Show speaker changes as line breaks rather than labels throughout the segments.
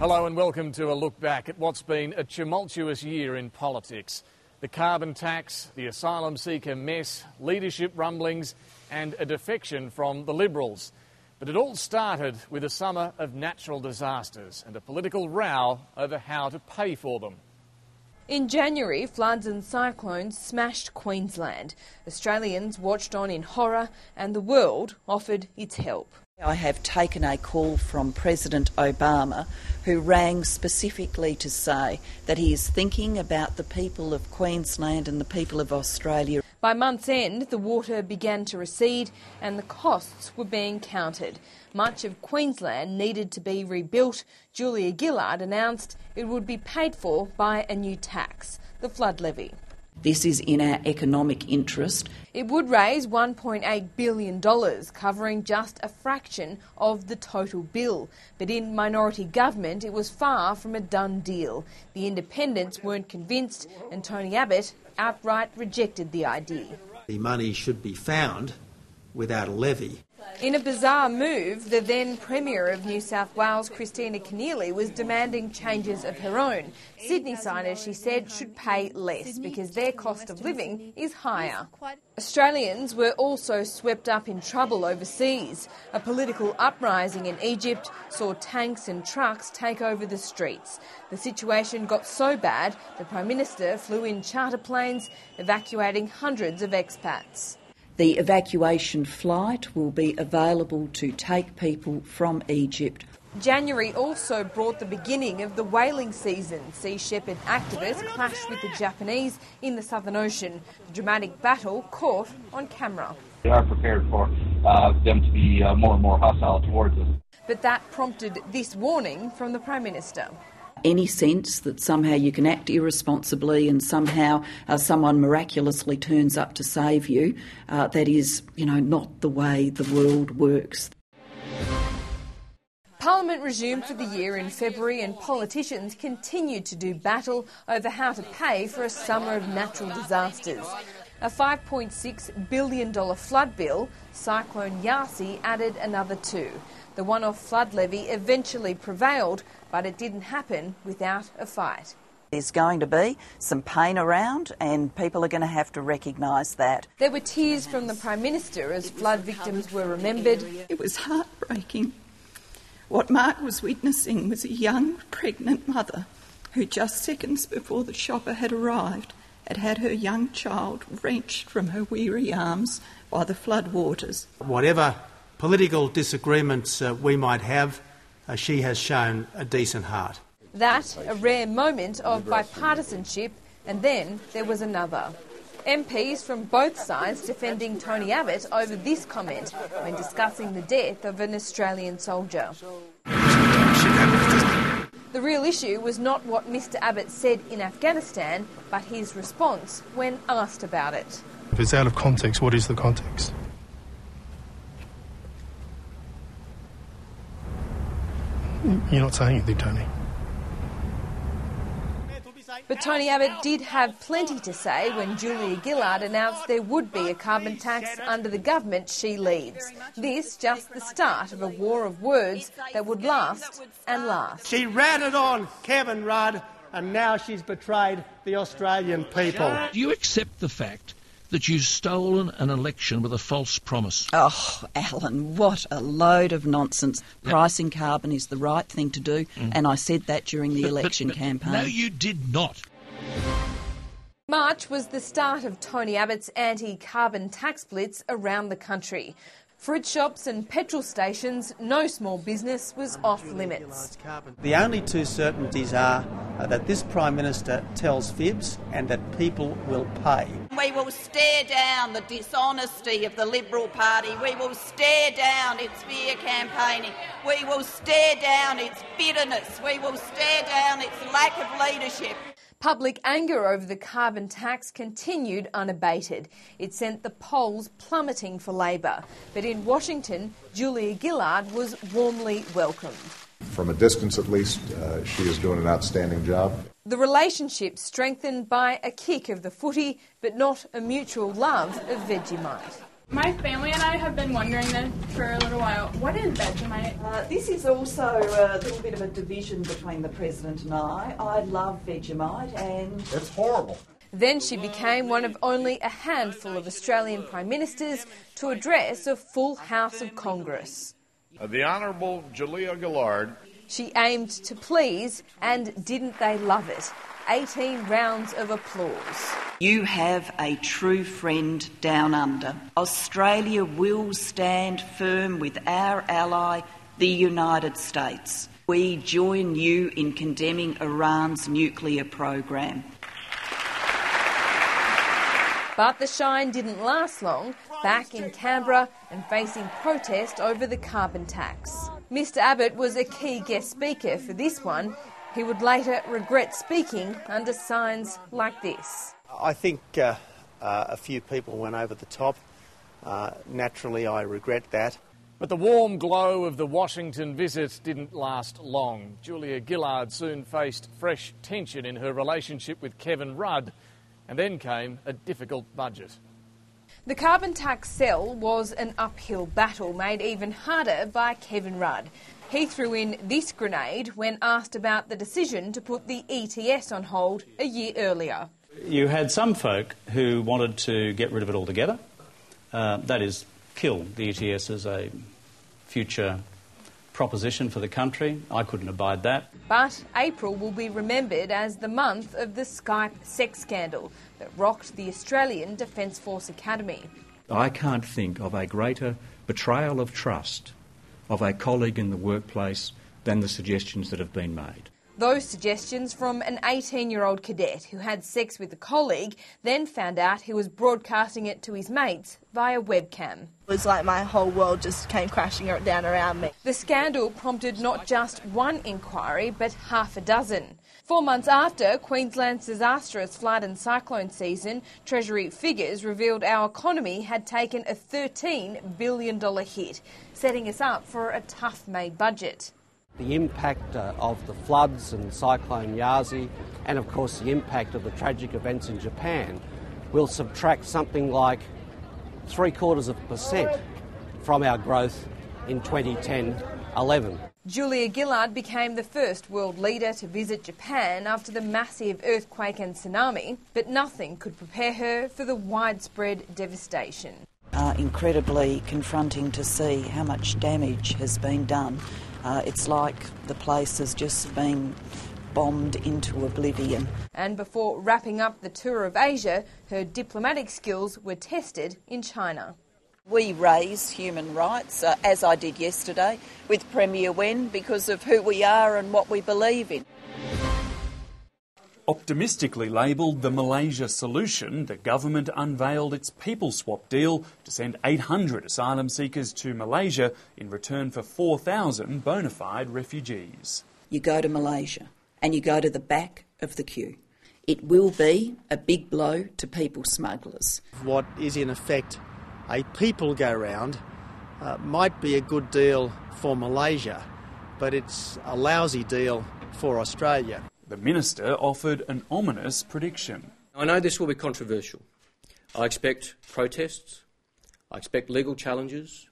Hello and welcome to a look back at what's been a tumultuous year in politics. The carbon tax, the asylum seeker mess, leadership rumblings and a defection from the Liberals. But it all started with a summer of natural disasters and a political row over how to pay for them.
In January, floods and cyclones smashed Queensland. Australians watched on in horror and the world offered its help.
I have taken a call from President Obama, who rang specifically to say that he is thinking about the people of Queensland and the people of Australia.
By month's end, the water began to recede and the costs were being counted. Much of Queensland needed to be rebuilt. Julia Gillard announced it would be paid for by a new tax, the flood levy.
This is in our economic interest.
It would raise $1.8 billion, covering just a fraction of the total bill. But in minority government, it was far from a done deal. The independents weren't convinced, and Tony Abbott outright rejected the idea.
The money should be found without a levy.
In a bizarre move, the then Premier of New South Wales, Christina Keneally, was demanding changes of her own. Sydney-siders, she said, should pay less because their cost of living is higher. Australians were also swept up in trouble overseas. A political uprising in Egypt saw tanks and trucks take over the streets. The situation got so bad, the Prime Minister flew in charter planes, evacuating hundreds of expats.
The evacuation flight will be available to take people from Egypt.
January also brought the beginning of the whaling season. Sea Shepherd activists clashed with the Japanese in the Southern Ocean. The dramatic battle caught on camera.
We are prepared for them to be more and more hostile towards us.
But that prompted this warning from the Prime Minister.
Any sense that somehow you can act irresponsibly and somehow someone miraculously turns up to save you, that is, not the way the world works.
Parliament resumed for the year in February and politicians continued to do battle over how to pay for a summer of natural disasters. A $5.6 billion flood bill, Cyclone Yasi added another two. The one-off flood levy eventually prevailed, but it didn't happen without a fight.
There's going to be some pain around and people are going to have to recognise that.
There were tears from the Prime Minister as flood victims were remembered.
It was heartbreaking. What Mark was witnessing was a young pregnant mother who just seconds before the shopper had arrived had had her young child wrenched from her weary arms by the flood waters.
Whatever political disagreements we might have, she has shown a decent heart.
That, a rare moment of bipartisanship, and then there was another. MPs from both sides defending Tony Abbott over this comment when discussing the death of an Australian soldier. The real issue was not what Mr Abbott said in Afghanistan, but his response when asked about it.
If it's out of context, what is the context? You're not saying anything, Tony.
But Tony Abbott did have plenty to say when Julia Gillard announced there would be a carbon tax under the government she leads. This just the start of a war of words that would last and last.
She ratted on Kevin Rudd and now she's betrayed the Australian people.
Do you accept the fact that you've stolen an election with a false promise?
Oh, Alan, what a load of nonsense. Pricing carbon is the right thing to do, and I said that during the election campaign.
No, you did not.
March was the start of Tony Abbott's anti-carbon tax blitz around the country. Fruit shops and petrol stations, no small business was off limits.
The only two certainties are that this Prime Minister tells fibs and that people will pay.
We will stare down the dishonesty of the Liberal Party. We will stare down its fear campaigning. We will stare down its bitterness. We will stare down its lack of leadership.
Public anger over the carbon tax continued unabated. It sent the polls plummeting for Labor. But in Washington, Julia Gillard was warmly welcomed.
From a distance at least, she is doing an outstanding job.
The relationship strengthened by a kick of the footy, but not a mutual love of Vegemite.
My family and I have been wondering this for a little while. What is Vegemite?
This is also a little bit of a division between the President and I. I love Vegemite and...
It's horrible.
Then she became one of only a handful of Australian Prime Ministers to address a full House of Congress.
The Honourable Gillard.
She aimed to please, and didn't they love it? 18 rounds of applause.
You have a true friend down under. Australia will stand firm with our ally, the United States. We join you in condemning Iran's nuclear program.
But the shine didn't last long, back in Canberra and facing protest over the carbon tax. Mr Abbott was a key guest speaker for this one. He would later regret speaking under signs like this.
I think a few people went over the top. Naturally, I regret that.
But the warm glow of the Washington visit didn't last long. Julia Gillard soon faced fresh tension in her relationship with Kevin Rudd, and then came a difficult budget.
The carbon tax sell was an uphill battle, made even harder by Kevin Rudd. He threw in this grenade when asked about the decision to put the ETS on hold a year earlier.
You had some folk who wanted to get rid of it altogether, that is, kill the ETS as a future proposition for the country. I couldn't abide that.
But April will be remembered as the month of the Skype sex scandal that rocked the Australian Defence Force Academy.
I can't think of a greater betrayal of trust of a colleague in the workplace than the suggestions that have been made.
Those suggestions from an 18-year-old cadet who had sex with a colleague, then found out he was broadcasting it to his mates via webcam.
It was like my whole world just came crashing down around me.
The scandal prompted not just one inquiry, but half a dozen. 4 months after Queensland's disastrous flood and cyclone season, Treasury figures revealed our economy had taken a $13 billion hit, setting us up for a tough-made budget.
The impact of the floods and Cyclone Yasi, and of course the impact of the tragic events in Japan, will subtract something like 0.75% from our growth in 2010-11.
Julia Gillard became the first world leader to visit Japan after the massive earthquake and tsunami, but nothing could prepare her for the widespread devastation.
Incredibly confronting to see how much damage has been done. It's like the place has just been bombed into oblivion.
And before wrapping up the tour of Asia, her diplomatic skills were tested in China.
We raise human rights, as I did yesterday, with Premier Wen because of who we are and what we believe in.
Optimistically labelled the Malaysia solution, the government unveiled its people swap deal to send 800 asylum seekers to Malaysia in return for 4,000 bona fide refugees.
You go to Malaysia and you go to the back of the queue. It will be a big blow to people smugglers.
What is in effect a people go-round might be a good deal for Malaysia, but it's a lousy deal for Australia.
The minister offered an ominous prediction.
I know this will be controversial. I expect protests, I expect legal challenges,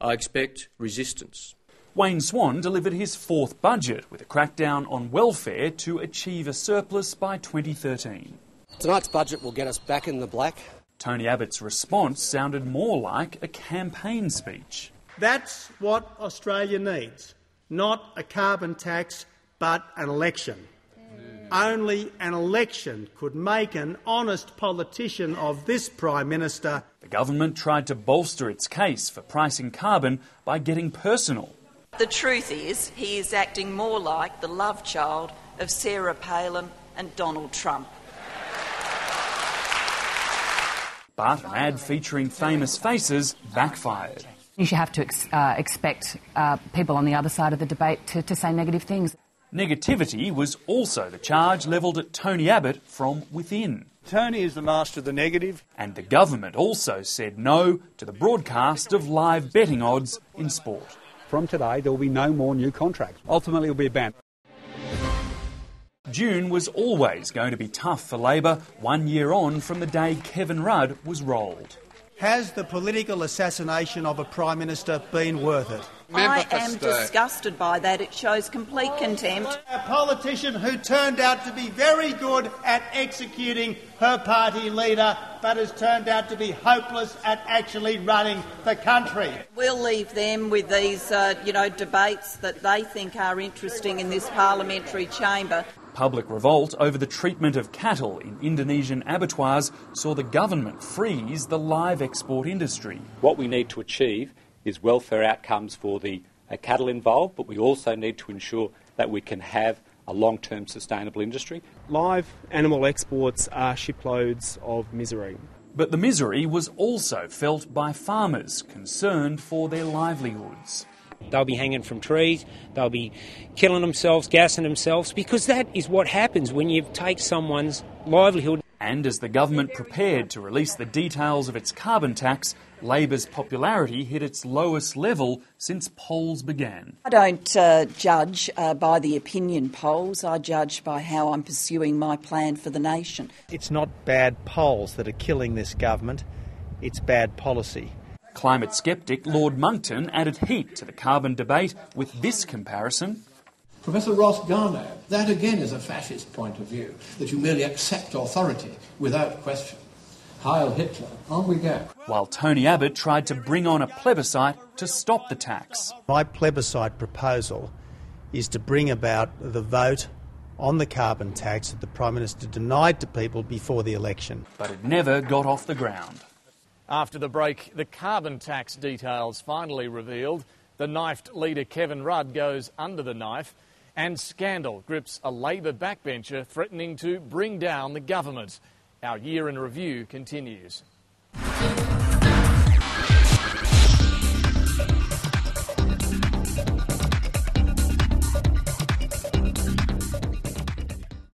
I expect resistance.
Wayne Swan delivered his fourth budget with a crackdown on welfare to achieve a surplus by 2013.
Tonight's budget will get us back in the black.
Tony Abbott's response sounded more like a campaign speech.
That's what Australia needs. Not a carbon tax, but an election. Only an election could make an honest politician of this Prime Minister.
The government tried to bolster its case for pricing carbon by getting personal.
The truth is, he is acting more like the love child of Sarah Palin and Donald Trump.
But an ad featuring famous faces backfired.
You should have to expect people on the other side of the debate to say negative things.
Negativity was also the charge levelled at Tony Abbott from within.
Tony is the master of the negative.
And the government also said no to the broadcast of live betting odds in sport.
From today, there will be no more new contracts. Ultimately, it will be a ban.
June was always going to be tough for Labor, 1 year on from the day Kevin Rudd was rolled.
Has the political assassination of a Prime Minister been worth it?
I am disgusted by that. It shows complete contempt.
A politician who turned out to be very good at executing her party leader, but has turned out to be hopeless at actually running the country.
We'll leave them with these, debates that they think are interesting in this parliamentary chamber.
Public revolt over the treatment of cattle in Indonesian abattoirs saw the government freeze the live export industry.
What we need to achieve is welfare outcomes for the cattle involved, but we also need to ensure that we can have a long-term sustainable industry.
Live animal exports are shiploads of misery.
But the misery was also felt by farmers concerned for their livelihoods.
They'll be hanging from trees, they'll be killing themselves, gassing themselves, because that is what happens when you take someone's livelihood.
And as the government prepared to release the details of its carbon tax, Labor's popularity hit its lowest level since polls began.
I don't judge by the opinion polls, I judge by how I'm pursuing my plan for the nation.
It's not bad polls that are killing this government, it's bad policy.
Climate sceptic Lord Monckton added heat to the carbon debate with this comparison.
Professor Ross Garnaut, that again is a fascist point of view, that you merely accept authority without question. Heil Hitler, on we go.
While Tony Abbott tried to bring on a plebiscite to stop the tax.
My plebiscite proposal is to bring about the vote on the carbon tax that the Prime Minister denied to people before the election.
But it never got off the ground.
After the break, the carbon tax details finally revealed. The knifed leader Kevin Rudd goes under the knife, and scandal grips a Labor backbencher threatening to bring down the government. Our year in review continues.